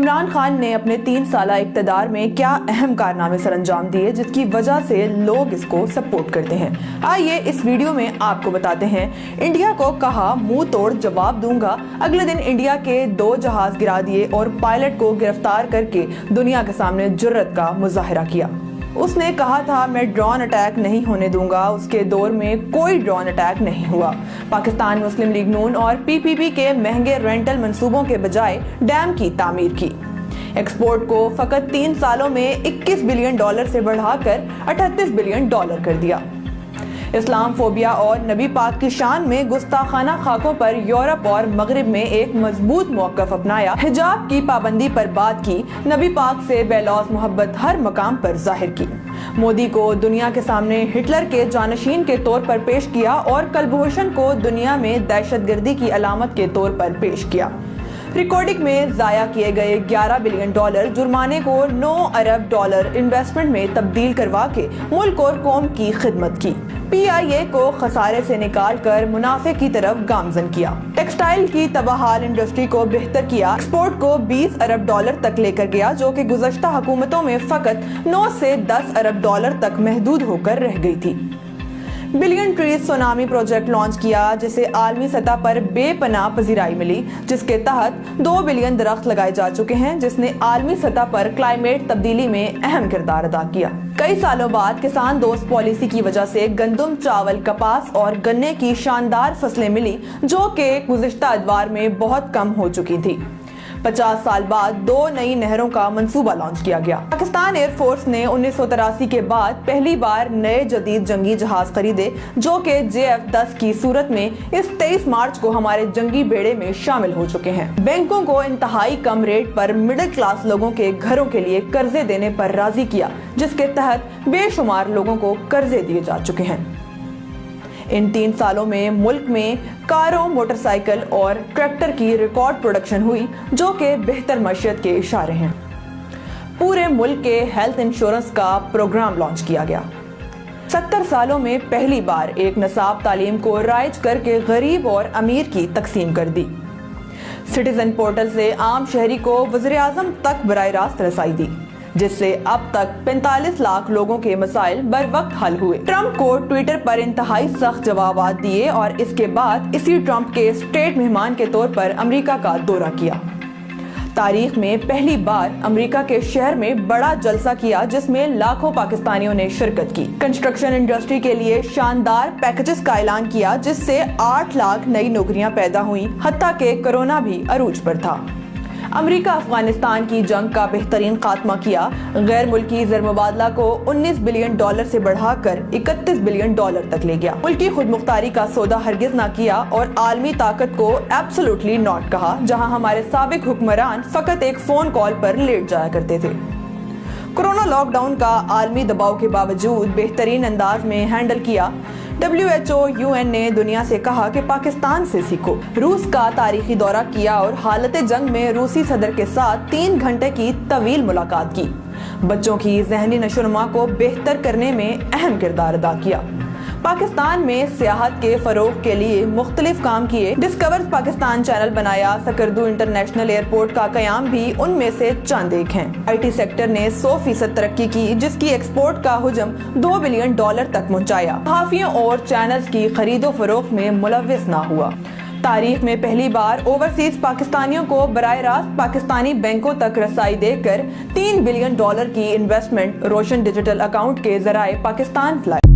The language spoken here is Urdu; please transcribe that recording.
عمران خان نے اپنے 3 سالہ اقتدار میں کیا اہم کارنامے سر انجام دیے جس کی وجہ سے لوگ اس کو سپورٹ کرتے ہیں؟ آئیے اس ویڈیو میں آپ کو بتاتے ہیں۔ انڈیا کو کہا منہ توڑ جواب دوں گا، اگلے دن انڈیا کے 2 جہاز گرا دیے اور پائلٹ کو گرفتار کر کے دنیا کے سامنے جرأت کا مظاہرہ کیا۔ اس نے کہا تھا میں ڈرون اٹیک نہیں ہونے دوں گا، اس کے دور میں کوئی ڈرون اٹیک نہیں ہوا۔ پاکستان مسلم لیگ نون اور پی پی پی کے مہنگے رینٹل منصوبوں کے بجائے ڈیم کی تعمیر کی۔ ایکسپورٹ کو فقط 3 سالوں میں $21 بلین سے بڑھا کر $38 بلین کر دیا۔ اسلام فوبیا اور نبی پاک کی شان میں گستاخانہ خاکوں پر یورپ اور مغرب میں ایک مضبوط موقف اپنایا، حجاب کی پابندی پر بات کی، نبی پاک سے بے لوث محبت ہر مقام پر ظاہر کی۔ مودی کو دنیا کے سامنے ہٹلر کے جانشین کے طور پر پیش کیا اور کلبھوشن کو دنیا میں دہشت گردی کی علامت کے طور پر پیش کیا۔ ریکارڈنگ میں ضائع کیے گئے $11 بلین جرمانے کو $9 ارب انویسٹمنٹ میں تبدیل کروا کے ملک اور قوم کی خدمت کی۔ پی آئی اے کو خسارے سے نکال کر منافع کی طرف گامزن کیا۔ ٹیکسٹائل کی تباہال انڈسٹری کو بہتر کیا، ایکسپورٹ کو $20 ارب تک لے کر گیا جو کہ گزشتہ حکومتوں میں فقط 9 سے 10 ارب تک محدود ہو کر رہ گئی تھی۔ Billion trees tsunami project launch کیا جسے عالمی سطح پر بے پناہ پذیرائی ملی، جس کے تحت 2 بلین درخت لگائے جا چکے ہیں، جس نے عالمی سطح پر کلائمیٹ تبدیلی میں اہم کردار ادا کیا۔ کئی سالوں بعد کسان دوست پالیسی کی وجہ سے گندم، چاول، کپاس اور گنے کی شاندار فصلیں ملی جو کہ گزشتہ ادوار میں بہت کم ہو چکی تھی۔ 50 سال بعد 2 نئی نہروں کا منصوبہ لانچ کیا گیا۔ پاکستان ایئر فورس نے 1983 کے بعد پہلی بار نئے جدید جنگی جہاز خریدے جو کہ JF-10 کی صورت میں اس 23 مارچ کو ہمارے جنگی بیڑے میں شامل ہو چکے ہیں۔ بینکوں کو انتہائی کم ریٹ پر مڈل کلاس لوگوں کے گھروں کے لیے قرضے دینے پر راضی کیا، جس کے تحت بے شمار لوگوں کو قرضے دیے جا چکے ہیں۔ ان 3 سالوں میں ملک میں کاروں، موٹر سائیکل اور ٹریکٹر کی ریکارڈ پروڈکشن ہوئی جو کہ بہتر معیشت کے اشارے ہیں۔ پورے ملک کے ہیلتھ انشورنس کا پروگرام لانچ کیا گیا۔ 70 سالوں میں پہلی بار ایک نصاب تعلیم کو رائج کر کے غریب اور امیر کی تقسیم کر دی۔ سٹیزن پورٹل سے عام شہری کو وزیر اعظم تک براہ راست رسائی دی، جس سے اب تک 45 لاکھ لوگوں کے مسائل بر وقت حل ہوئے۔ ٹرمپ کو ٹویٹر پر انتہائی سخت جوابات دیے اور اس کے بعد اسی ٹرمپ کے اسٹیٹ مہمان کے طور پر امریکہ کا دورہ کیا۔ تاریخ میں پہلی بار امریکہ کے شہر میں بڑا جلسہ کیا جس میں لاکھوں پاکستانیوں نے شرکت کی۔ کنسٹرکشن انڈسٹری کے لیے شاندار پیکجز کا اعلان کیا جس سے 8 لاکھ نئی نوکریاں پیدا ہوئیں، حتیٰ کہ کرونا بھی عروج پر تھا۔ امریکہ افغانستان کی جنگ کا بہترین خاتمہ کیا، غیر ملکی زر مبادلہ کو $19 بلین سے بڑھا کر $31 بلین تک لے گیا، ملکی خود مختاری کا سودا ہرگز نہ کیا اور عالمی طاقت کو ایبسولوٹلی ناٹ کہا، جہاں ہمارے سابق حکمران فقط ایک فون کال پر لیٹ جایا کرتے تھے۔ کورونا لاک ڈاؤن کا عالمی دباؤ کے باوجود بہترین انداز میں ہینڈل کیا۔ WHO UN نے دنیا سے کہا کہ پاکستان سے سیکھو۔ روس کا تاریخی دورہ کیا اور حالت جنگ میں روسی صدر کے ساتھ 3 گھنٹے کی طویل ملاقات کی۔ بچوں کی ذہنی نشوونما کو بہتر کرنے میں اہم کردار ادا کیا۔ پاکستان میں سیاحت کے فروغ کے لیے مختلف کام کیے۔ ڈسکور پاکستان چینل بنایا، سکردو انٹرنیشنل ایئرپورٹ کا قیام بھی ان میں سے چند ایک ہیں۔ IT سیکٹر نے 100% ترقی کی جس کی ایکسپورٹ کا حجم $2 بلین تک پہنچایا۔ صحافیوں اور چینلز کی خرید و فروخت میں ملوث نہ ہوا۔ تاریخ میں پہلی بار اوورسیز پاکستانیوں کو براہ راست پاکستانی بینکوں تک رسائی دے کر $3 بلین کی انویسٹمنٹ روشن ڈیجیٹل اکاؤنٹ کے ذرائع پاکستان لائے۔